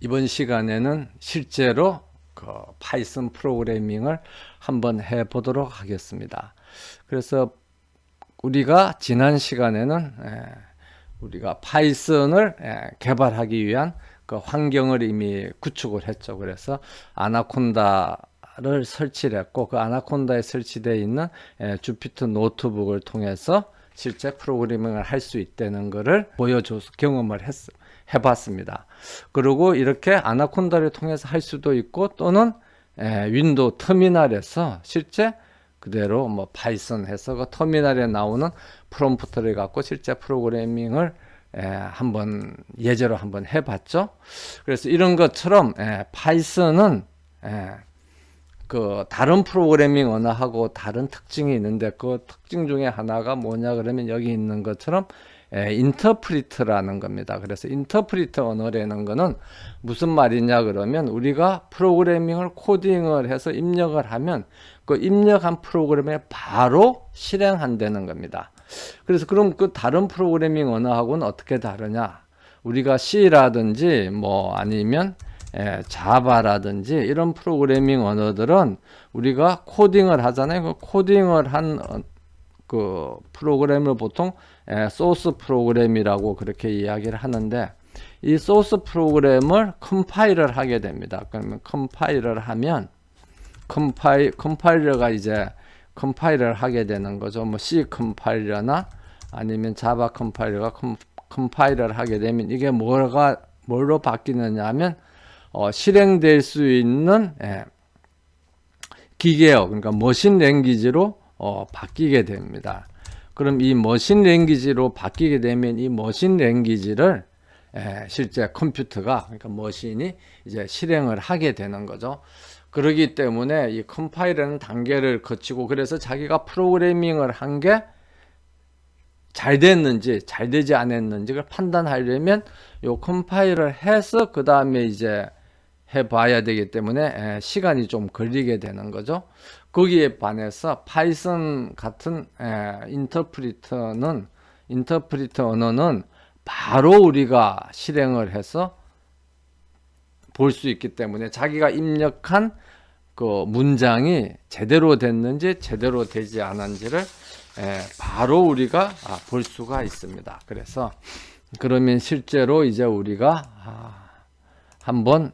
이번 시간에는 실제로 그 파이썬 프로그래밍을 한번 해 보도록 하겠습니다. 그래서 우리가 지난 시간에는 우리가 파이썬을 개발하기 위한 그 환경을 이미 구축을 했죠. 그래서 아나콘다를 설치를 했고, 그 아나콘다에 설치되어 있는 주피터 노트북을 통해서 실제 프로그래밍을 할 수 있다는 것을 보여줘서 경험을 해봤습니다. 그리고 이렇게 아나콘다를 통해서 할 수도 있고, 또는 윈도우 터미널에서 실제 그대로 뭐 파이썬 해서 그 터미널에 나오는 프롬프트를 갖고 실제 프로그래밍을 한번 예제로 한번 해봤죠. 그래서 이런 것처럼 파이썬은 그 다른 프로그래밍 언어하고 다른 특징이 있는데, 그 특징 중에 하나가 뭐냐 그러면 여기 있는 것처럼 인터프리트라는 겁니다. 그래서 인터프리트 언어라는 거는 무슨 말이냐 그러면, 우리가 프로그래밍을 코딩을 해서 입력을 하면 그 입력한 프로그램에 바로 실행한다는 겁니다. 그래서 그럼 그 다른 프로그래밍 언어하고는 어떻게 다르냐? 우리가 C라든지 뭐 아니면 자바라든지 이런 프로그래밍 언어들은 우리가 코딩을 하잖아요. 그 코딩을 한 그 프로그램을 보통 소스 프로그램이라고 그렇게 이야기를 하는데, 이 소스 프로그램을 컴파일을 하게 됩니다. 그러면 컴파일을 하면 컴파일러가 이제 컴파일을 하게 되는 거죠. 뭐 C 컴파일러나 아니면 자바 컴파일러가 컴파일을 하게 되면 이게 뭘로 바뀌느냐 하면 실행될 수 있는 기계어, 그러니까 머신 랭귀지로 바뀌게 됩니다. 그럼 이 머신 랭귀지로 바뀌게 되면 이 머신 랭귀지를 실제 컴퓨터가, 그러니까 머신이 이제 실행을 하게 되는 거죠. 그러기 때문에 이 컴파일하는 단계를 거치고, 그래서 자기가 프로그래밍을 한 게 잘 됐는지 잘 되지 않았는지를 판단하려면 요 컴파일을 해서 그 다음에 이제 해봐야 되기 때문에 시간이 좀 걸리게 되는 거죠. 거기에 반해서 파이썬 같은 인터프리터 언어는 바로 우리가 실행을 해서 볼 수 있기 때문에 자기가 입력한 그 문장이 제대로 됐는지 제대로 되지 않은지를 바로 우리가 볼 수가 있습니다. 그래서 그러면 실제로 이제 우리가 한번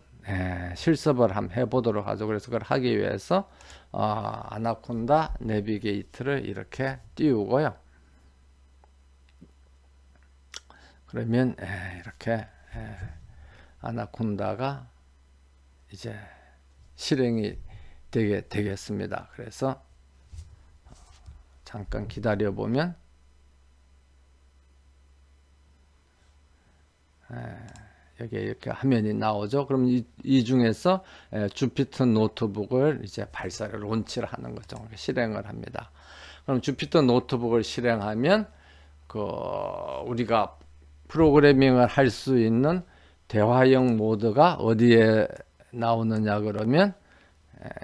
실습을 한번 해보도록 하죠. 그래서 그걸 하기 위해서 아나콘다 내비게이터를 이렇게 띄우고요. 그러면 이렇게 아나콘다가 이제 실행이 되겠습니다. 그래서 잠깐 기다려 보면 여기 이렇게 화면이 나오죠. 그럼 이 중에서 주피터 노트북을 이제 발사를 론치를 하는 거죠. 실행을 합니다. 그럼 주피터 노트북을 실행하면 그 우리가 프로그래밍을 할 수 있는 대화형 모드가 어디에 나오느냐 그러면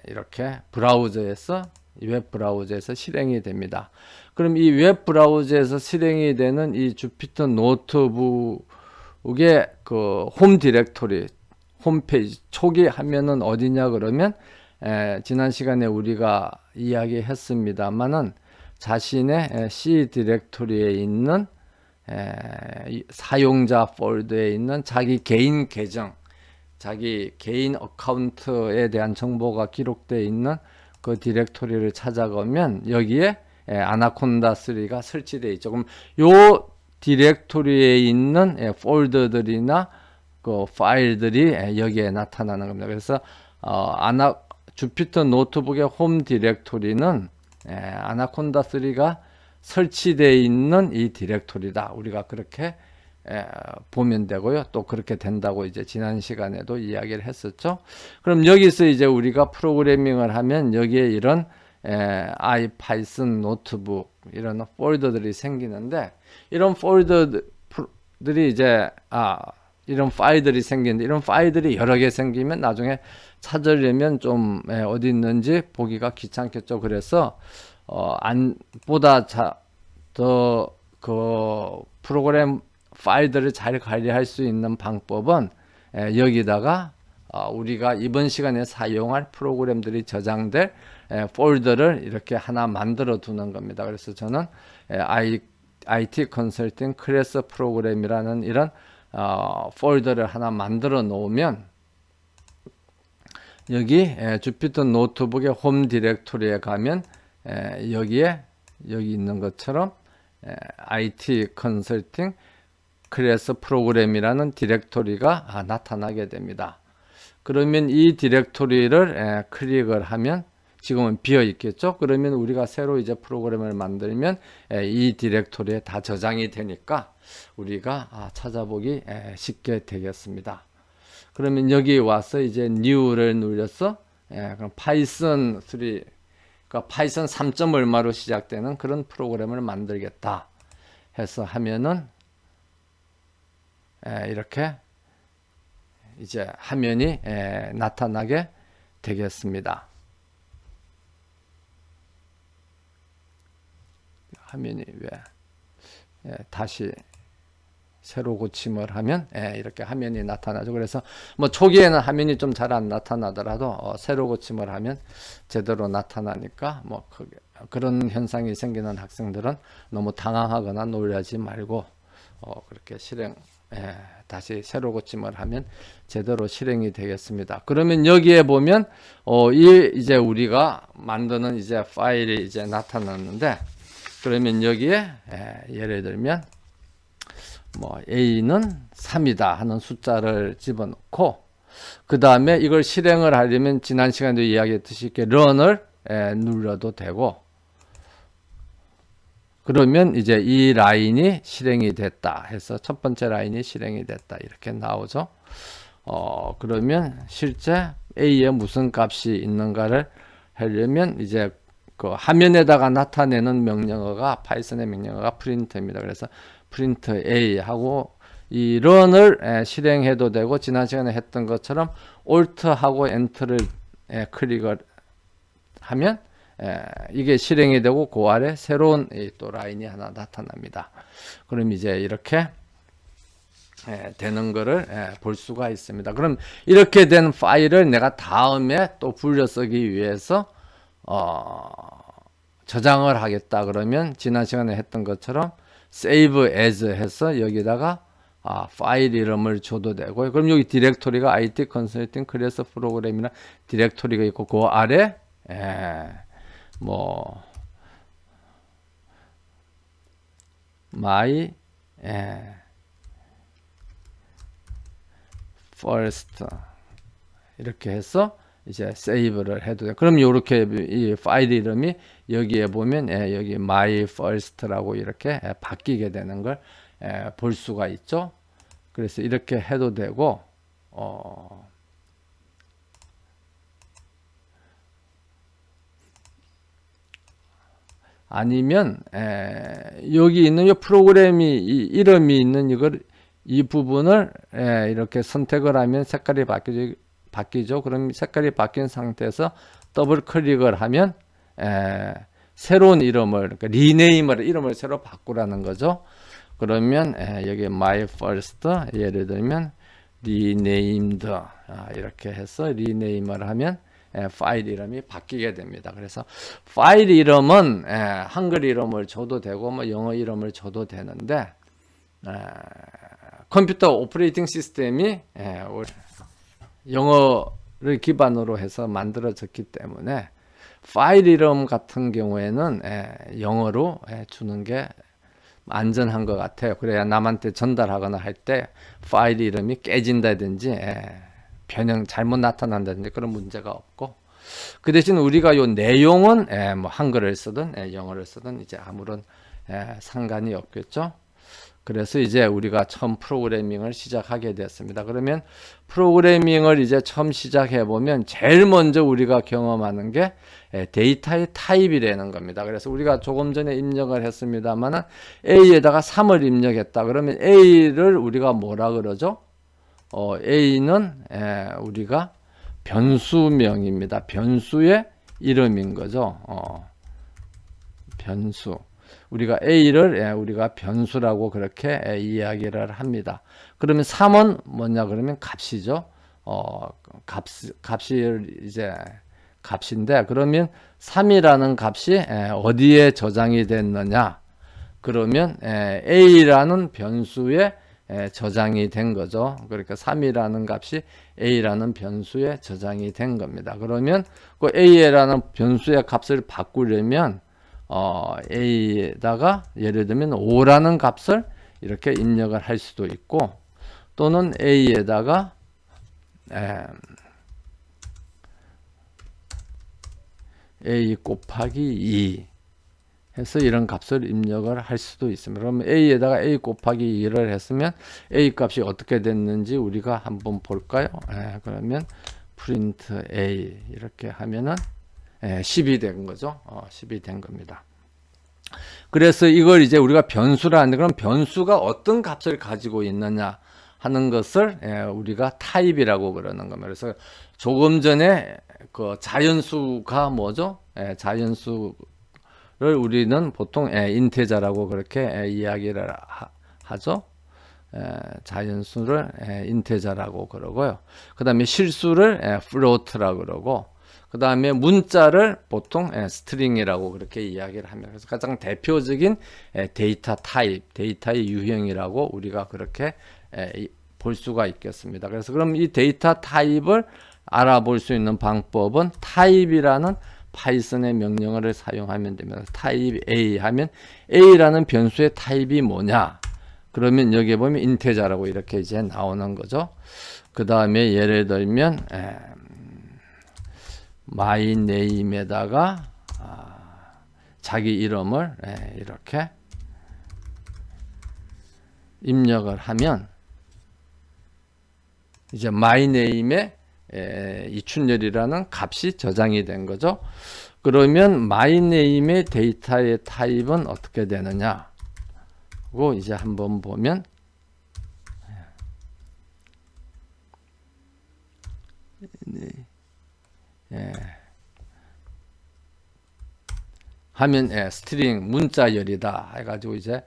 이렇게 브라우저에서, 웹 브라우저에서 실행이 됩니다. 그럼 이 웹 브라우저에서 실행이 되는 이 주피터 노트북의 그 홈 디렉토리, 홈페이지 초기 화면은 어디냐 그러면 지난 시간에 우리가 이야기했습니다만은 자신의 C 디렉토리에 있는 사용자 폴더에 있는 자기 개인 계정, 자기 개인 어카운트에 대한 정보가 기록되어 있는 그 디렉토리를 찾아가면 여기에 아나콘다 3가 설치되어 있죠. 그럼 요 디렉토리에 있는 폴더들이나 그 파일들이 여기에 나타나는 겁니다. 그래서 주피터 노트북의 홈 디렉토리는 아나콘다 3가 설치되어 있는 이 디렉토리다. 우리가 그렇게 보면 되고요. 또 그렇게 된다고 이제 지난 시간에도 이야기를 했었죠. 그럼 여기서 이제 우리가 프로그래밍을 하면 여기에 이런 아이파이썬 노트북 이런 폴더들이 생기는데, 이런 폴더들이 이제 이런 파일들이 생기는데, 이런 파일들이 여러 개 생기면 나중에 찾으려면 좀 어디 있는지 보기가 귀찮겠죠. 그래서 보다 더 그 프로그램 파일들을 잘 관리할 수 있는 방법은 여기다가 우리가 이번 시간에 사용할 프로그램들이 저장될 폴더를 이렇게 하나 만들어 두는 겁니다. 그래서 저는 IT 컨설팅 클래스 프로그램이라는 이런 폴더를 하나 만들어 놓으면 여기 주피터 노트북의 홈 디렉토리에 가면 여기 있는 것처럼 IT 컨설팅 클래스 프로그램이라는 디렉토리가 나타나게 됩니다. 그러면 이 디렉토리를 클릭을 하면 지금은 비어 있겠죠. 그러면 우리가 새로 이제 프로그램을 만들면 이 디렉토리에 다 저장이 되니까 우리가 찾아보기 쉽게 되겠습니다. 그러면 여기 와서 이제 new를 눌려서 그럼 파이썬 3, 그러니까 파이썬 3. 얼마로 시작되는 그런 프로그램을 만들겠다 해서 하면은 이렇게 이제 화면이 나타나게 되겠습니다. 화면이 왜 다시 새로 고침을 하면 이렇게 화면이 나타나죠. 그래서 뭐 초기에는 화면이 좀 잘 안 나타나더라도 새로 고침을 하면 제대로 나타나니까 뭐 그런 현상이 생기는 학생들은 너무 당황하거나 놀라지 말고 그렇게 다시 새로 고침을 하면 제대로 실행이 되겠습니다. 그러면 여기에 보면 이제 우리가 만드는 이제 파일이 이제 나타났는데, 그러면 여기에 예를 들면 뭐 A는 3이다 하는 숫자를 집어넣고, 그 다음에 이걸 실행을 하려면 지난 시간에도 이야기했듯이 이렇게 run을 눌러도 되고, 그러면 이제 이 라인이 실행이 됐다 해서 첫 번째 라인이 실행이 됐다 이렇게 나오죠. 그러면 실제 A에 무슨 값이 있는가를 하려면 이제 그 화면에다가 나타내는 명령어가 파이썬의 명령어가 프린트입니다. 그래서 프린트 A 하고 이 run을 실행해도 되고, 지난 시간에 했던 것처럼 Alt 하고 Enter를 클릭을 하면 이게 실행이 되고 그 아래 새로운 또 라인이 하나 나타납니다. 그럼 이제 이렇게 되는 거를 볼 수가 있습니다. 그럼 이렇게 된 파일을 내가 다음에 또 불려 쓰기 위해서 저장을 하겠다 그러면 지난 시간에 했던 것처럼 save as 해서 여기다가 파일 이름을 줘도 되고, 그럼 여기 디렉토리가 IT 컨설팅 클래스 프로그램이나 디렉토리가 있고 그 아래 뭐 my first 이렇게 해서 이제 세이브를 해도 돼. 그럼 이렇게 이 파일 이름이 여기에 보면 여기 my first라고 이렇게 바뀌게 되는 걸 볼 수가 있죠. 그래서 이렇게 해도 되고, 아니면 여기 있는 이 프로그램이 이름이 있는 이 부분을 이렇게 선택을 하면 색깔이 바뀌죠. 그럼 색깔이 바뀐 상태에서 더블 클릭을 하면 새로운 이름을, 그러니까 이름을 새로 바꾸라는 거죠. 그러면 여기 my first 예를 들면 renamed 이렇게 해서 리네임을 하면 파일 이름이 바뀌게 됩니다. 그래서 파일 이름은 한글 이름을 줘도 되고 뭐 영어 이름을 줘도 되는데, 컴퓨터 오퍼레이팅 시스템이 영어를 기반으로 해서 만들어졌기 때문에 파일 이름 같은 경우에는 영어로 주는 게 안전한 것 같아요. 그래야 남한테 전달하거나 할 때 파일 이름이 깨진다든지 변형 잘못 나타난다든지 그런 문제가 없고, 그 대신 우리가 요 내용은 뭐 한글을 쓰든 영어를 쓰든 이제 아무런 상관이 없겠죠. 그래서 이제 우리가 처음 프로그래밍을 시작하게 됐습니다. 그러면 프로그래밍을 이제 처음 시작해 보면 제일 먼저 우리가 경험하는 게 데이터의 타입이라는 겁니다. 그래서 우리가 조금 전에 입력을 했습니다만은 A에다가 3을 입력했다. 그러면 A를 우리가 뭐라 그러죠? A는 우리가 변수명입니다. 변수의 이름인 거죠. 변수. 우리가 A를 우리가 변수라고 그렇게 이야기를 합니다. 그러면 3은 뭐냐 그러면 값이죠. 값인데 그러면 3이라는 값이 어디에 저장이 됐느냐? 그러면 A라는 변수에 저장이 된 거죠. 그러니까 3이라는 값이 A라는 변수에 저장이 된 겁니다. 그러면 그 A라는 변수의 값을 바꾸려면 A에다가 예를 들면 5라는 값을 이렇게 입력을 할 수도 있고 또는 A에다가 A 곱하기 2 해서 이런 값을 입력을 할 수도 있습니다. 그러면 A에다가 A 곱하기 2를 했으면 A 값이 어떻게 됐는지 우리가 한번 볼까요? 그러면 print A 이렇게 하면은 10이 된 거죠. 10이 된 겁니다. 그래서 이걸 이제 우리가 변수라 하는데 그럼 변수가 어떤 값을 가지고 있느냐 하는 것을 우리가 타입이라고 그러는 겁니다. 그래서 조금 전에 그 자연수가 뭐죠? 자연수를 우리는 보통 인테저라고 그렇게 이야기를 하죠. 자연수를 인테저라고 그러고요. 그 다음에 실수를 float라고 그러고 그 다음에 문자를 보통 스트링이라고 그렇게 이야기를 합니다. 그래서 가장 대표적인 데이터 타입, 데이터의 유형이라고 우리가 그렇게 볼 수가 있겠습니다. 그래서 그럼 이 데이터 타입을 알아볼 수 있는 방법은 타입이라는 파이썬의 명령어를 사용하면 됩니다. 타입 A 하면 A라는 변수의 타입이 뭐냐? 그러면 여기에 보면 인테저라고 이렇게 이제 나오는 거죠. 그 다음에 예를 들면 my name에다가 자기 이름을 이렇게 입력을 하면 이제 my name에 이춘열이라는 값이 저장이 된 거죠. 그러면 my name의 데이터의 타입은 어떻게 되느냐? 고 이제 한번 보면 하면 스트링 문자열이다 해가지고 이제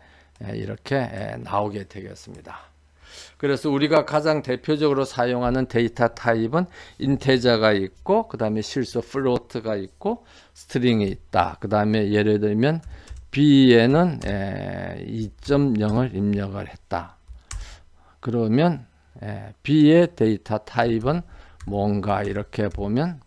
이렇게 나오게 되겠습니다. 그래서 우리가 가장 대표적으로 사용하는 데이터 타입은 인테저가 있고 그 다음에 실수 플로트가 있고 스트링이 있다. 그 다음에 예를 들면 B에는 2.0을 입력을 했다. 그러면 B의 데이터 타입은 뭔가 이렇게 보면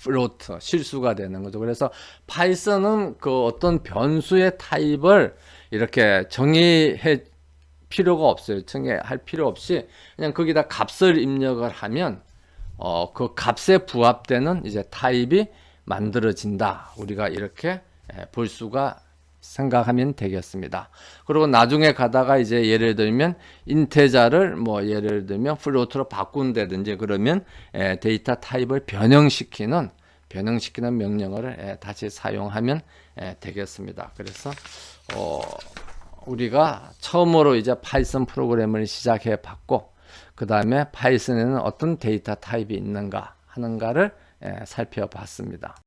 플로트 실수가 되는 거죠. 그래서 파이썬은 그 어떤 변수의 타입을 이렇게 정의할 필요가 없어요. 정의할 필요 없이 그냥 거기다 값을 입력을 하면 그 값에 부합되는 이제 타입이 만들어진다. 우리가 이렇게 볼 수가 생각하면 되겠습니다. 그리고 나중에 가다가 이제 예를 들면 인테저를 뭐 예를 들면 플로트로 바꾼다든지 그러면 데이터 타입을 변형시키는 명령어를 다시 사용하면 되겠습니다. 그래서 우리가 처음으로 이제 파이썬 프로그램을 시작해 봤고 그 다음에 파이썬에는 어떤 데이터 타입이 있는가 하는가를 살펴봤습니다.